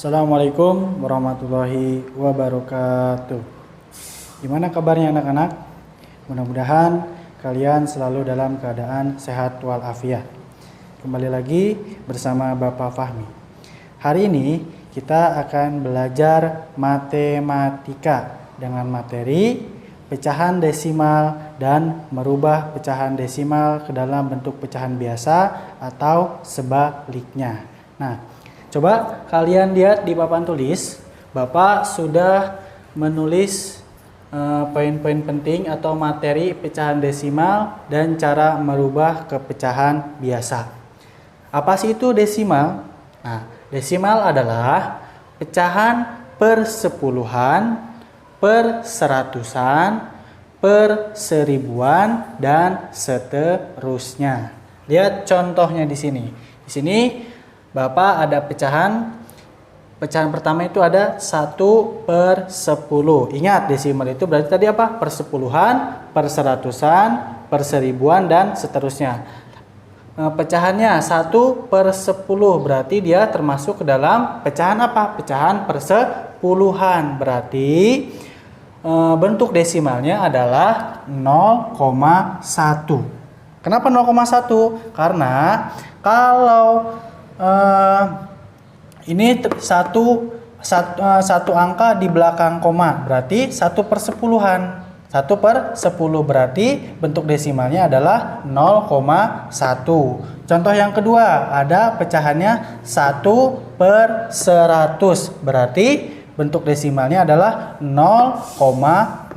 Assalamualaikum warahmatullahi wabarakatuh. Gimana kabarnya anak-anak? Mudah-mudahan kalian selalu dalam keadaan sehat walafiat. Kembali lagi bersama Bapak Fahmi. Hari ini kita akan belajar matematika dengan materi pecahan desimal dan merubah pecahan desimal ke dalam bentuk pecahan biasa atau sebaliknya. Nah, coba kalian lihat di papan tulis, Bapak sudah menulis poin-poin penting atau materi pecahan desimal dan cara merubah ke pecahan biasa. Apa sih itu desimal? Nah, desimal adalah pecahan per sepuluhan, per seratusan, per seribuan, dan seterusnya. Lihat contohnya di sini. Di sini Bapak ada pecahan pertama itu ada 1 per 10. Ingat desimal itu berarti tadi apa? Per sepuluhan, per seratusan, per seribuan, dan seterusnya. Pecahannya 1 per 10 berarti dia termasuk ke dalam pecahan apa? Pecahan per sepuluhan. Berarti bentuk desimalnya adalah 0,1. Kenapa 0,1? Karena kalau ini satu angka di belakang koma berarti 1 per sepuluhan. 1 per 10 berarti bentuk desimalnya adalah 0,1. Contoh yang kedua ada pecahannya 1 per 100 berarti bentuk desimalnya adalah 0,01.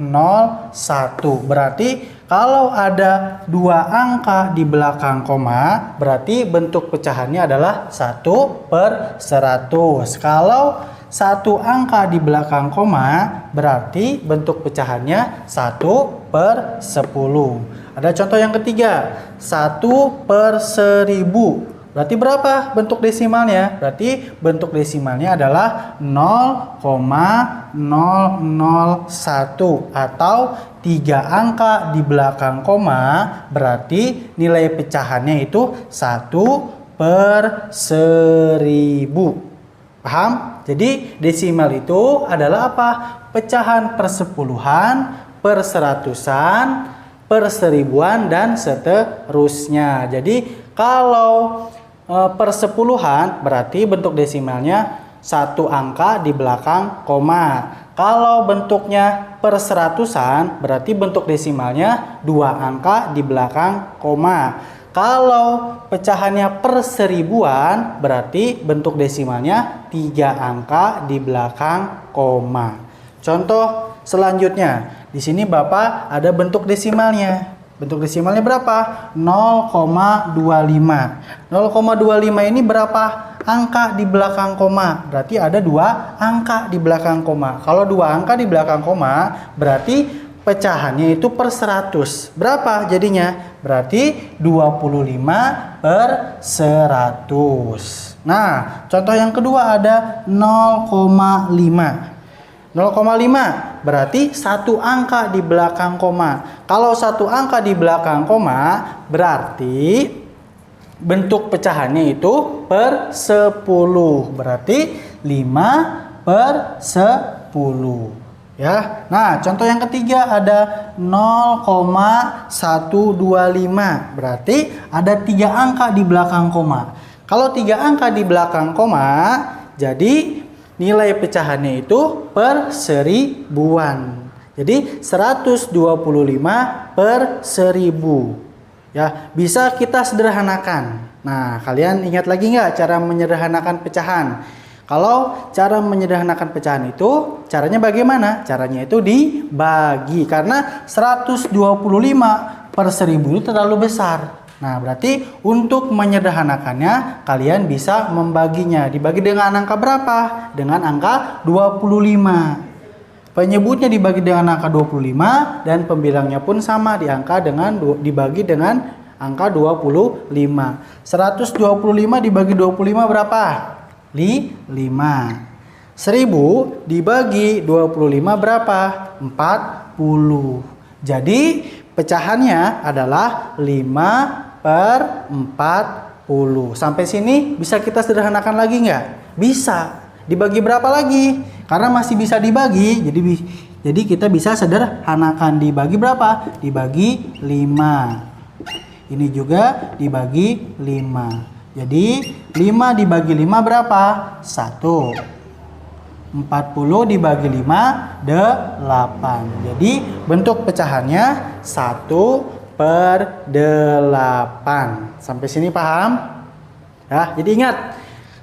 Berarti kalau ada dua angka di belakang koma, berarti bentuk pecahannya adalah 1 per 100. Kalau satu angka di belakang koma, berarti bentuk pecahannya 1 per 10. Ada contoh yang ketiga, 1 per 1000. Berarti berapa bentuk desimalnya? Berarti bentuk desimalnya adalah 0,001 atau 3 angka di belakang koma, berarti nilai pecahannya itu 1 per 1000. Paham? Jadi desimal itu adalah apa? Pecahan per sepuluhan, per seratusan, per seribuan, dan seterusnya. Jadi kalau per sepuluhan berarti bentuk desimalnya 1 angka di belakang koma. Kalau bentuknya per seratusan berarti bentuk desimalnya 2 angka di belakang koma. Kalau pecahannya per seribuan berarti bentuk desimalnya 3 angka di belakang koma. Contoh selanjutnya, di sini Bapak ada bentuk desimalnya. Bentuk desimalnya berapa? 0,25. 0,25 ini berapa angka di belakang koma? Berarti ada 2 angka di belakang koma. Kalau 2 angka di belakang koma, berarti pecahannya itu per 100. Berapa jadinya? Berarti 25 per 100. Nah, contoh yang kedua ada 0,5. 0,5 berarti 1 angka di belakang koma. Kalau 1 angka di belakang koma berarti bentuk pecahannya itu per 10. Berarti 5 per 10. Ya. Nah, contoh yang ketiga ada 0,125. Berarti ada 3 angka di belakang koma. Kalau 3 angka di belakang koma, jadi nilai pecahannya itu per seribuan. Jadi 125 per 1000. Ya, bisa kita sederhanakan. Nah, kalian ingat lagi nggak cara menyederhanakan pecahan? Kalau cara menyederhanakan pecahan itu caranya bagaimana? Caranya itu dibagi karena 125 per 1000 itu terlalu besar. Nah, berarti untuk menyederhanakannya kalian bisa membaginya. Dibagi dengan angka berapa? Dengan angka 25. Penyebutnya dibagi dengan angka 25 dan pembilangnya pun sama dibagi dengan angka 25. 125 dibagi 25 berapa? 5. 1000 dibagi 25 berapa? 40. Jadi pecahannya adalah 5 per 40. Sampai sini bisa kita sederhanakan lagi nggak? Bisa. dibagi berapa lagi? Karena masih bisa dibagi, jadi kita bisa sederhanakan. Dibagi berapa? Dibagi 5. Ini juga dibagi 5. Jadi 5 dibagi 5 berapa? 1. 40 dibagi 5, 8. Jadi bentuk pecahannya 1/8. Sampai sini paham? Ya, jadi ingat,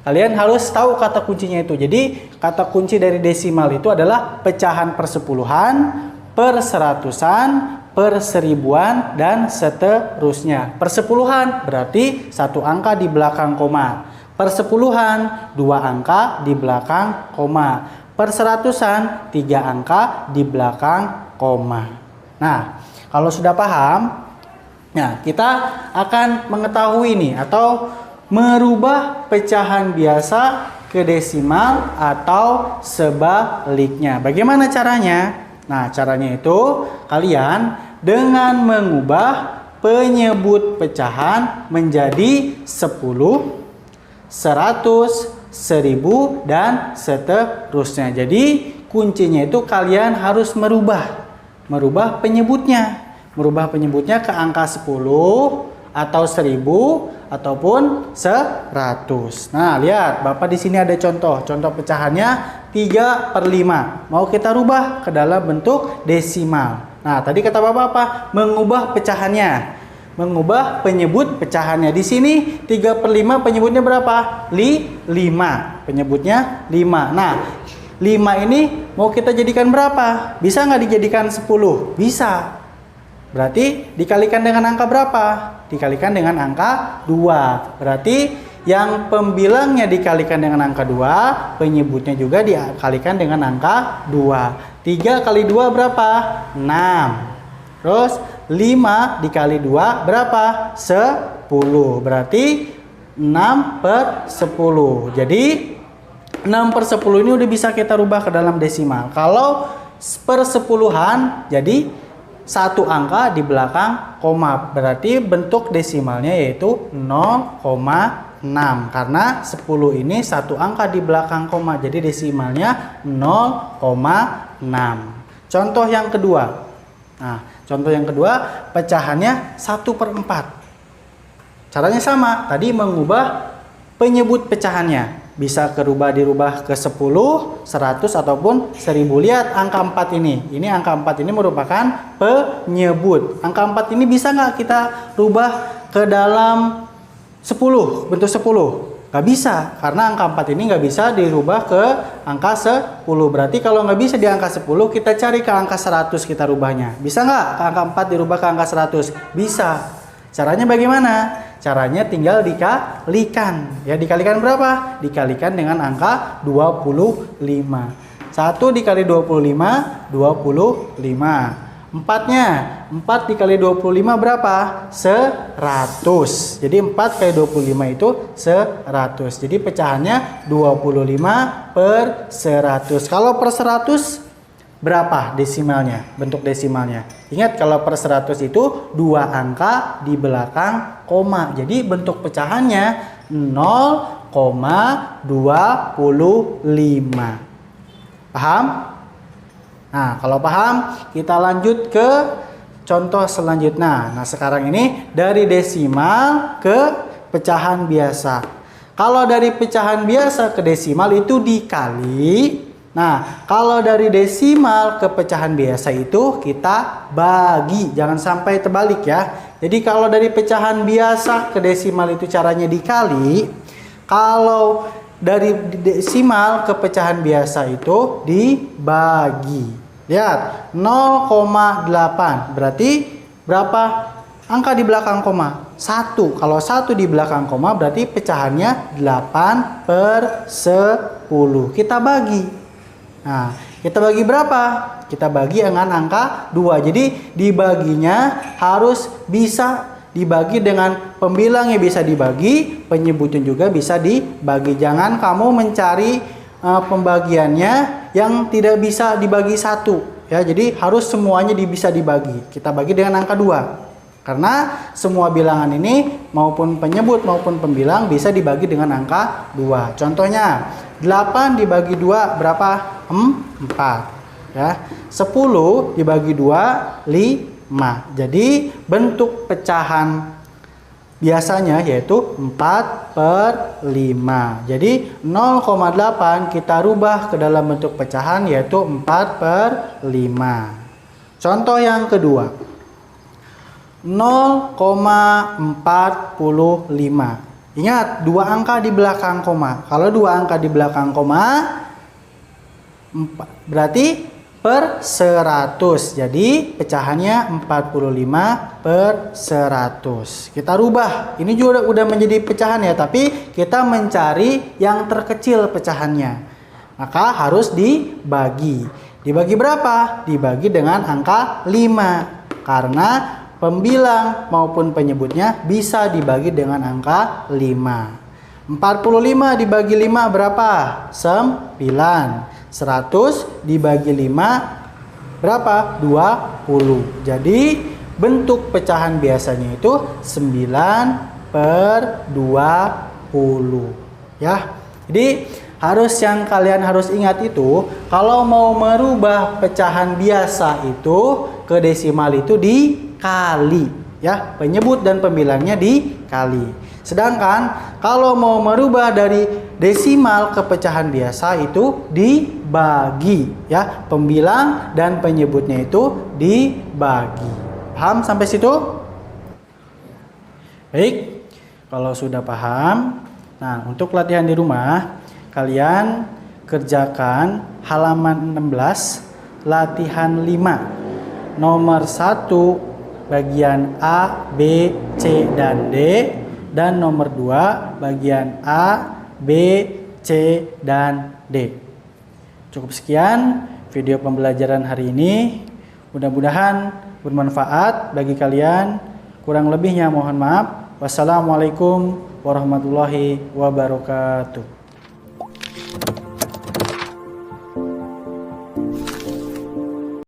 kalian harus tahu kata kuncinya itu. Jadi kata kunci dari desimal itu adalah pecahan persepuluhan, per seratusan, per seribuan, dan seterusnya. Persepuluhan berarti satu angka di belakang koma. Persepuluhan 2 angka di belakang koma. Perseratusan 3 angka di belakang koma. Nah, kalau sudah paham, nah kita akan mengetahui nih atau merubah pecahan biasa ke desimal atau sebaliknya. Bagaimana caranya? Nah, caranya itu kalian dengan mengubah penyebut pecahan menjadi 10, 100, 1000, dan seterusnya. Jadi kuncinya itu kalian harus merubah penyebutnya. Merubah penyebutnya ke angka 10 atau 1000 ataupun 100. Nah, lihat, Bapak di sini ada contoh. Contoh pecahannya 3/5. Mau kita rubah ke dalam bentuk desimal. Nah, tadi kata Bapak apa? Mengubah pecahannya. Mengubah penyebut pecahannya. Di sini 3/5 penyebutnya berapa? 5. Penyebutnya 5. Nah, 5 ini mau kita jadikan berapa? Bisa nggak dijadikan 10? Bisa. Berarti dikalikan dengan angka berapa? Dikalikan dengan angka 2. Berarti yang pembilangnya dikalikan dengan angka 2, penyebutnya juga dikalikan dengan angka 2. 3 kali 2 berapa? 6. Terus 5 dikali 2 berapa? 10. Berarti 6/10. Jadi 6/10 ini udah bisa kita rubah ke dalam desimal. Kalau persepuluhan jadi satu angka di belakang koma. Berarti bentuk desimalnya yaitu 0,6. Karena 10 ini satu angka di belakang koma. Jadi desimalnya 0,6. Contoh yang kedua. Nah, contoh yang kedua, pecahannya 1/4. Caranya sama, tadi mengubah penyebut pecahannya. Bisa dirubah ke 10, 100, ataupun 1000. Lihat angka 4 ini. Ini angka 4 ini merupakan penyebut. Angka 4 ini bisa nggak kita rubah ke dalam 10, bentuk 10? Nggak bisa, karena angka 4 ini nggak bisa dirubah ke angka 10. Berarti kalau nggak bisa di angka 10, kita cari ke angka 100 kita rubahnya. Bisa nggak ke angka 4 dirubah ke angka 100? Bisa. Caranya bagaimana? Caranya tinggal dikalikan. Ya, dikalikan berapa? Dikalikan dengan angka 25. 1 dikali 25, 25. 4 dikali 25 berapa? 100. Jadi 4 kali 25 itu 100. Jadi pecahannya 25/100. Kalau per 100 berapa desimalnya? Bentuk desimalnya. Ingat, kalau per 100 itu 2 angka di belakang koma. Jadi bentuk pecahannya 0,25. Paham? Nah, kalau paham, kita lanjut ke contoh selanjutnya. Nah, sekarang ini dari desimal ke pecahan biasa. Kalau dari pecahan biasa ke desimal itu dikali. Nah, kalau dari desimal ke pecahan biasa itu kita bagi. Jangan sampai terbalik ya. Jadi kalau dari pecahan biasa ke desimal itu caranya dikali. Kalau dari desimal ke pecahan biasa itu dibagi. Lihat, 0,8. Berarti berapa angka di belakang koma? 1. Kalau 1 di belakang koma berarti pecahannya 8/10. Kita bagi. Nah, kita bagi berapa? Kita bagi dengan angka 2. Jadi dibaginya harus bisa dibagi dengan pembilangnya bisa dibagi, penyebutnya juga bisa dibagi. Jangan kamu mencari pembagiannya yang tidak bisa dibagi 1 ya. Jadi harus semuanya bisa dibagi. Kita bagi dengan angka 2. Karena semua bilangan ini maupun penyebut maupun pembilang bisa dibagi dengan angka 2. Contohnya 8 dibagi 2 berapa? 4. Ya. 10 dibagi 2 5. Jadi bentuk pecahan biasanya yaitu 4/5. Jadi 0,8 kita rubah ke dalam bentuk pecahan yaitu 4/5. Contoh yang kedua. 0,45. Ingat, dua angka di belakang koma. Kalau dua angka di belakang koma berarti per 100. Jadi pecahannya 45/100. Kita rubah. Ini juga udah menjadi pecahan ya, tapi kita mencari yang terkecil pecahannya. Maka harus dibagi. Dibagi berapa? Dibagi dengan angka 5. Karena pembilang maupun penyebutnya bisa dibagi dengan angka 5. 45 dibagi 5 berapa? 9. 100 dibagi 5 berapa? 20. Jadi bentuk pecahan biasanya itu 9/20. Ya. Jadi yang kalian harus ingat itu, kalau mau merubah pecahan biasa itu ke desimal itu dikali, ya, penyebut dan pembilangnya dikali. Sedangkan kalau mau merubah dari desimal ke pecahan biasa itu dibagi, ya, pembilang dan penyebutnya itu dibagi. Paham sampai situ? Baik, kalau sudah paham, nah untuk latihan di rumah kalian kerjakan halaman 16 latihan 5 nomor 1 bagian A, B, C, dan D, dan nomor 2 bagian A, B, C, dan D. Cukup sekian video pembelajaran hari ini. Mudah-mudahan bermanfaat bagi kalian. Kurang lebihnya mohon maaf. Wassalamualaikum warahmatullahi wabarakatuh.